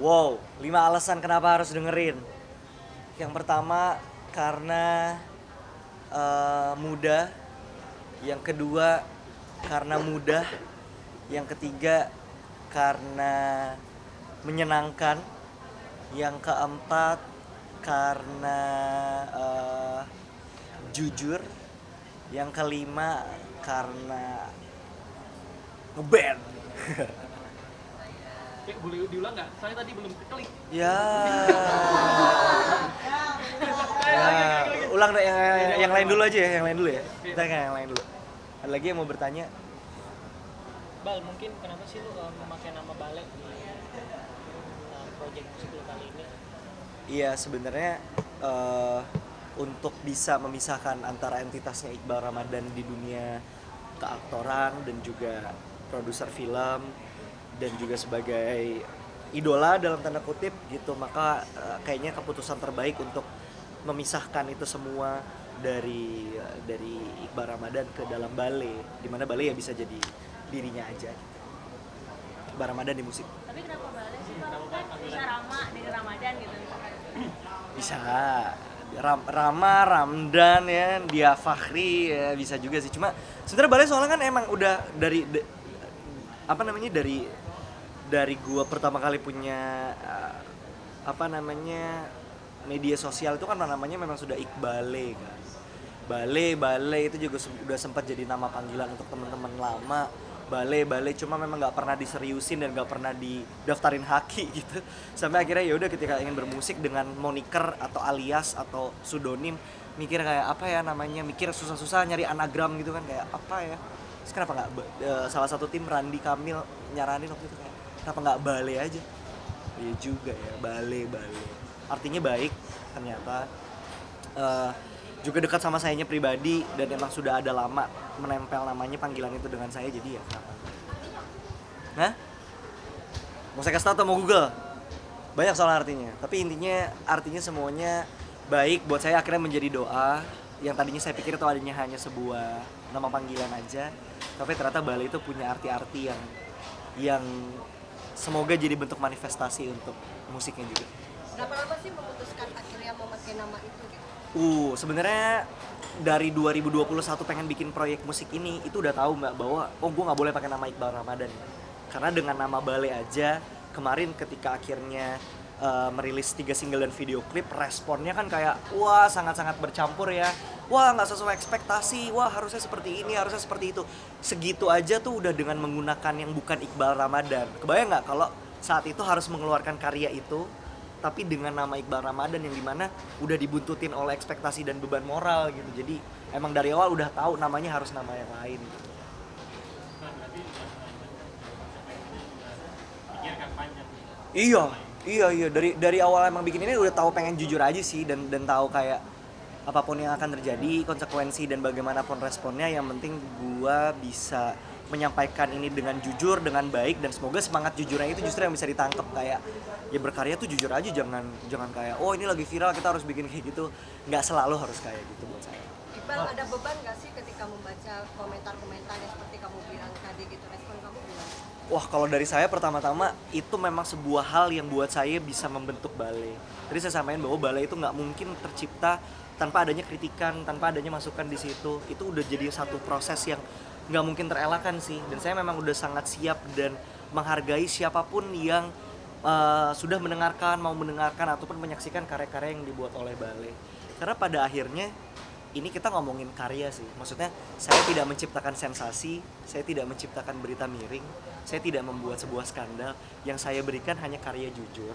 Wow, 5 alasan kenapa harus dengerin. Yang pertama karena mudah. Yang kedua karena mudah. Yang ketiga karena menyenangkan. Yang keempat karena jujur. Yang kelima karena ngeband. Boleh diulang nggak? Saya tadi belum klik. Ya. Ulang deh yang lain dulu aja ya, yang lain dulu ya. Kita kan yang lain dulu. Ada lagi yang mau bertanya? Bal, mungkin kenapa sih lu memakai nama Bale di project musik lu kali ini? Iya, sebenarnya untuk bisa memisahkan antara entitasnya Iqbal Ramadan di dunia keaktoran dan juga produser film dan juga sebagai idola dalam tanda kutip gitu, maka kayaknya keputusan terbaik untuk memisahkan itu semua dari Iqbal Ramadan ke dalam Bale, dimana Bale ya bisa jadi dirinya aja gitu. Iqbal Ramadan di musik Tapi kenapa Bale sih Bang? Kan bisa Rama dari Ramadan gitu misalkan. bisa Rama, Ramdan ya, Dia Fakhri ya, bisa juga sih. Cuma sebenarnya Bale soalnya kan emang udah dari gua pertama kali punya media sosial itu kan namanya memang sudah Iqbale kan. Bale itu juga udah sempat jadi nama panggilan untuk teman-teman lama. Bale cuma memang nggak pernah diseriusin dan nggak pernah didaftarin haki gitu. Sampai akhirnya ya udah ketika ingin bermusik dengan moniker atau alias atau pseudonym, mikir kayak apa ya namanya, mikir susah-susah nyari anagram gitu kan, kayak apa ya. Terus kenapa nggak salah satu tim Randi Kamil nyaranin waktu itu kayak kenapa nggak Bale aja? Iya juga ya, Bale. Artinya baik ternyata. Juga dekat sama sayanya pribadi dan emang sudah ada lama menempel namanya panggilan itu dengan saya, jadi ya kenapa? Nah, mau saya kasih tau atau mau Google? Banyak soal artinya, tapi intinya artinya semuanya baik buat saya. Akhirnya menjadi doa yang tadinya saya pikir itu adanya hanya sebuah nama panggilan aja, tapi ternyata Bale itu punya arti-arti yang semoga jadi bentuk manifestasi untuk musiknya juga. Berapa lama sih memutuskan akhirnya memakai nama itu gitu? Sebenarnya dari 2021 pengen bikin proyek musik ini itu udah tahu Mbak bahwa gue nggak boleh pakai nama Iqbal Ramadan, karena dengan nama Bale aja kemarin ketika akhirnya merilis 3 single dan video klip, responnya kan kayak wah sangat-sangat bercampur ya, wah nggak sesuai ekspektasi, wah harusnya seperti ini, harusnya seperti itu. Segitu aja tuh udah dengan menggunakan yang bukan Iqbal Ramadan. Kebayang nggak kalau saat itu harus mengeluarkan karya itu tapi dengan nama Iqbal Ramadan yang dimana udah dibuntutin oleh ekspektasi dan beban moral gitu. Jadi emang dari awal udah tahu namanya harus nama yang lain gitu. Iya dari awal emang bikin ini udah tahu pengen jujur aja sih, dan tahu kayak apapun yang akan terjadi, konsekuensi dan bagaimanapun responnya, yang penting gua bisa menyampaikan ini dengan jujur, dengan baik, dan semoga semangat jujurnya itu justru yang bisa ditangkap. Kayak ya berkarya tuh jujur aja, jangan kayak oh ini lagi viral kita harus bikin kayak gitu. Nggak selalu harus kayak gitu buat saya. Iqbal, ada beban nggak sih ketika membaca komentar-komentar yang seperti kamu bilang tadi gitu, respon kamu gimana? Wah, kalau dari saya pertama-tama itu memang sebuah hal yang buat saya bisa membentuk Bale. Tadi saya sampaikan bahwa Bale itu nggak mungkin tercipta tanpa adanya kritikan, tanpa adanya masukan di situ. Itu udah jadi satu proses yang nggak mungkin terelakkan sih. Dan saya memang udah sangat siap dan menghargai siapapun yang sudah mendengarkan, mau mendengarkan ataupun menyaksikan karya-karya yang dibuat oleh Bale. Karena pada akhirnya ini kita ngomongin karya sih. Maksudnya saya tidak menciptakan sensasi, saya tidak menciptakan berita miring, saya tidak membuat sebuah skandal. Yang saya berikan hanya karya jujur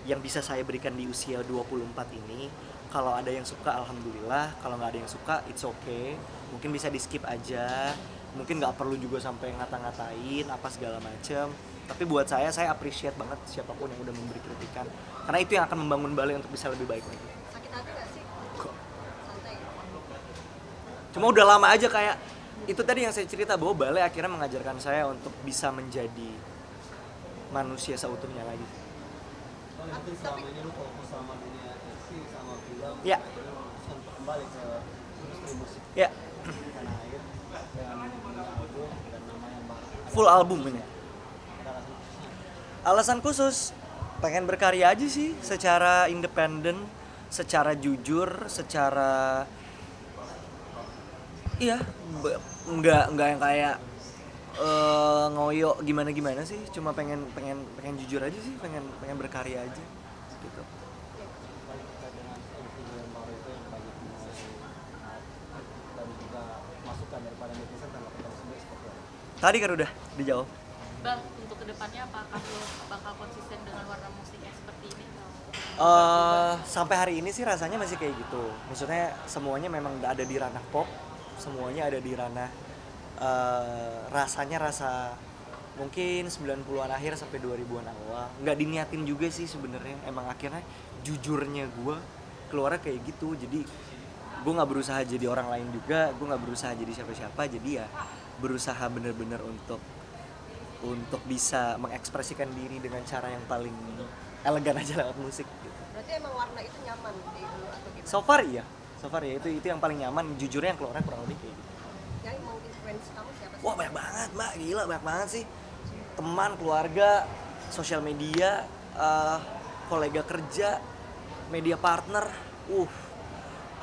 yang bisa saya berikan di usia 24 ini. Kalau ada yang suka alhamdulillah, kalau nggak ada yang suka it's okay. Mungkin bisa di skip aja, mungkin nggak perlu juga sampai ngata-ngatain apa segala macem. Tapi buat saya appreciate banget siapapun yang udah memberi kritikan, karena itu yang akan membangun Bale untuk bisa lebih baik lagi. Sakit hati nggak sih? Kok? Santai. Cuma udah lama aja, kayak itu tadi yang saya cerita bahwa Bale akhirnya mengajarkan saya untuk bisa menjadi manusia seutuhnya lagi. Itu selama ini lu fokus sama dunia musik, sama film, Ya. untuk kembali ke industri musik Ya. tanah air, dan full album ini. Ada alasan khususnya? Alasan khusus pengen berkarya aja sih, secara independen, secara jujur, secara iya, nggak yang kayak ngoyo gimana sih, cuma pengen jujur aja sih, pengen berkarya aja gitu. Balik terkait dengan MV yang baru itu yang banyak dan juga masukan daripada netizen tanggapan kamu sendiri seperti apa? Tadi kan udah dijawab. Bang, untuk kedepannya apakah lo bakal konsisten dengan warna musik yang seperti ini? Sampai hari ini sih rasanya masih kayak gitu. Maksudnya semuanya memang ada di ranah pop, semuanya ada di ranah rasanya rasa mungkin 90-an akhir sampai 2000-an awal. Nggak diniatin juga sih sebenarnya. Emang akhirnya jujurnya gue keluarnya kayak gitu. Jadi gue nggak berusaha jadi orang lain juga, gue nggak berusaha jadi siapa-siapa. Jadi ya berusaha bener-bener untuk bisa mengekspresikan diri dengan cara yang paling elegan aja lewat musik gitu. Berarti emang warna itu nyaman di dulu atau gitu? So far ya itu yang paling nyaman, jujurnya yang keluarnya kurang lebih kayak gitu. Yang menginfluence kamu siapa sih? Wah banyak banget mbak, gila banyak banget sih. Teman, keluarga, sosial media, kolega kerja, media partner,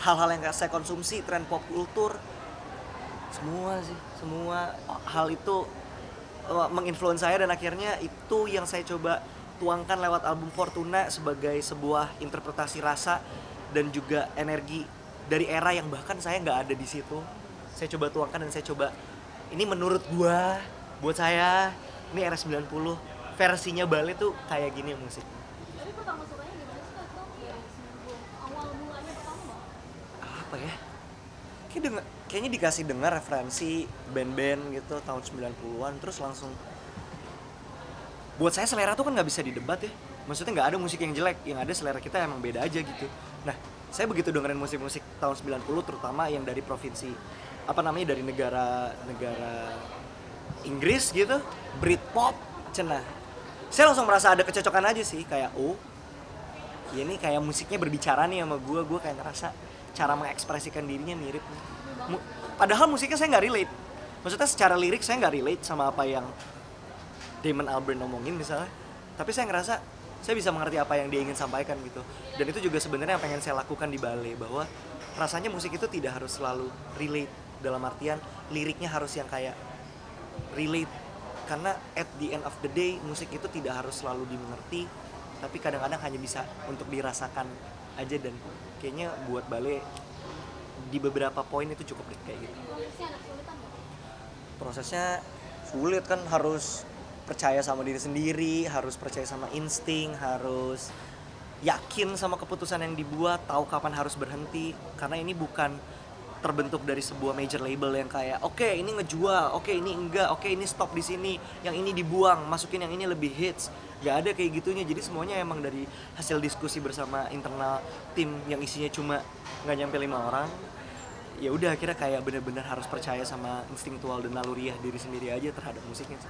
hal-hal yang saya konsumsi, tren pop kultur, semua hal itu menginfluence saya, dan akhirnya itu yang saya coba tuangkan lewat album Fortuna sebagai sebuah interpretasi rasa dan juga energi dari era yang bahkan saya nggak ada di situ. Saya coba tuangkan dan saya coba, ini menurut gua, buat saya ini era 90 versinya Bale tuh kayak gini musik. Tapi pertama sukanya gimana sih Bang? Yang awal mulanya pertama Bang? Apa ya? Kayaknya dikasih dengar referensi band-band gitu tahun 90-an, terus langsung, buat saya selera tuh kan nggak bisa didebat ya. Maksudnya nggak ada musik yang jelek, yang ada selera kita emang beda aja gitu. Nah, saya begitu dengerin musik-musik tahun 90 terutama yang dari provinsi dari negara Inggris gitu, Britpop, cenah. Saya langsung merasa ada kecocokan aja sih, kayak ini kayak musiknya berbicara nih sama gue kayak ngerasa cara mengekspresikan dirinya mirip. Padahal musiknya saya nggak relate. Maksudnya secara lirik saya nggak relate sama apa yang Damon Albarn ngomongin misalnya. Tapi saya ngerasa saya bisa mengerti apa yang dia ingin sampaikan gitu. Dan itu juga sebenarnya yang pengen saya lakukan di Bale, bahwa rasanya musik itu tidak harus selalu relate, dalam artian liriknya harus yang kayak relate. Karena at the end of the day musik itu tidak harus selalu dimengerti, tapi kadang-kadang hanya bisa untuk dirasakan aja. Dan kayaknya buat Bale di beberapa poin itu cukup deh kayak gitu. Prosesnya anak sulitan Bang? Prosesnya sulit kan, harus percaya sama diri sendiri, harus percaya sama insting, harus yakin sama keputusan yang dibuat, tahu kapan harus berhenti. Karena ini bukan terbentuk dari sebuah major label yang kayak oke, ini ngejual, oke ini enggak, oke ini stop di sini, yang ini dibuang, masukin yang ini lebih hits. Gak ada kayak gitunya. Jadi semuanya emang dari hasil diskusi bersama internal tim yang isinya cuma nggak nyampe 5 orang. Ya udah, akhirnya kayak bener-bener harus percaya sama instingtual dan naluriah diri sendiri aja terhadap musiknya.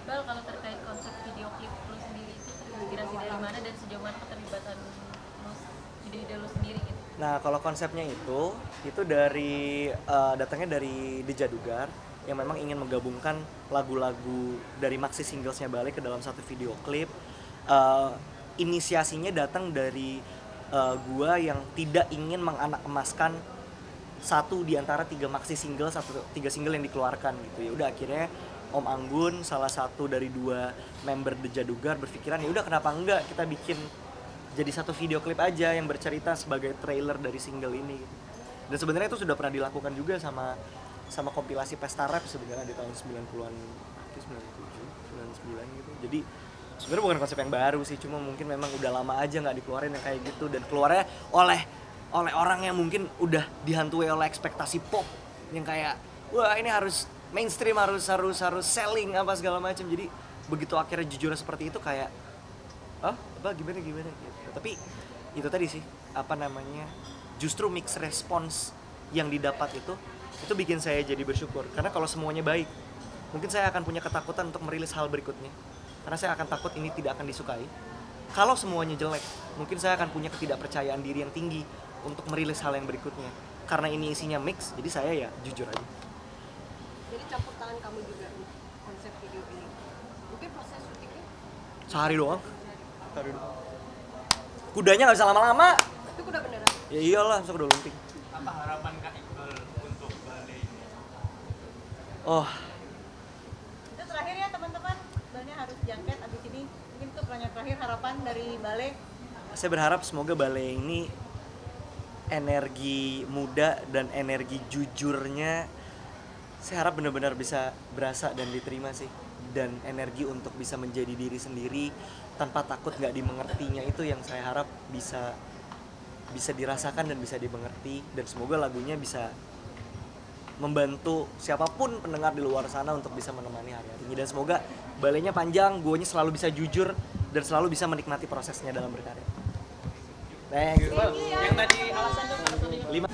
Bal, kalau terkait konsep video klip lu sendiri itu terinspirasi dari mana dan sejauh mana keterlibatan lu ide-ide lu sendiri gitu? Nah, kalau konsepnya itu dari datangnya dari The Jadugar yang memang ingin menggabungkan lagu-lagu dari maxi singlesnya Bale ke dalam satu video klip. Inisiasinya datang dari gua yang tidak ingin menganak emaskan satu di antara 3 maxi single, 3 single yang dikeluarkan gitu. Ya udah, akhirnya Om Anggun, salah satu dari 2 member The Jadugar, berpikiran ya udah kenapa enggak kita bikin jadi satu video klip aja yang bercerita sebagai trailer dari single ini gitu. Dan sebenarnya itu sudah pernah dilakukan juga sama kompilasi Pesta Rap sebenarnya di tahun 90-an, 97, 99 gitu. Jadi sebenarnya bukan konsep yang baru sih, cuma mungkin memang udah lama aja nggak dikeluarin yang kayak gitu, dan keluarnya oleh orang yang mungkin udah dihantui oleh ekspektasi pop yang kayak wah ini harus mainstream, harus selling apa segala macam. Jadi begitu akhirnya jujur seperti itu kayak gimana gitu. Tapi itu tadi sih justru mix response yang didapat itu bikin saya jadi bersyukur. Karena kalau semuanya baik, mungkin saya akan punya ketakutan untuk merilis hal berikutnya, karena saya akan takut ini tidak akan disukai. Kalau semuanya jelek, mungkin saya akan punya ketidakpercayaan diri yang tinggi untuk merilis hal yang berikutnya. Karena ini isinya mix, jadi saya ya jujur aja. Jadi campur tangan kamu juga. konsep video ini? Mungkin proses syutingnya Sehari doang. Kudanya nggak bisa lama-lama. itu udah beneran. Ya iyalah, masa kuda lumping. Apa harapan Kak Iqbal untuk Bale ini? Oh, Itu terakhir ya teman-teman, sebenarnya harus jangket abis ini. Mungkin itu pertanyaan terakhir harapan dari Bale. saya berharap semoga Bale ini energi muda dan energi jujurnya saya harap benar-benar bisa berasa dan diterima sih, dan energi untuk bisa menjadi diri sendiri tanpa takut nggak dimengertinya itu yang saya harap bisa dirasakan dan bisa dimengerti, dan semoga lagunya bisa membantu siapapun pendengar di luar sana untuk bisa menemani hari-harinya, dan semoga Balenya panjang, guanya selalu bisa jujur dan selalu bisa menikmati prosesnya dalam berkarya. Thanks. Yang tadi Alasan dong, alasan Lima.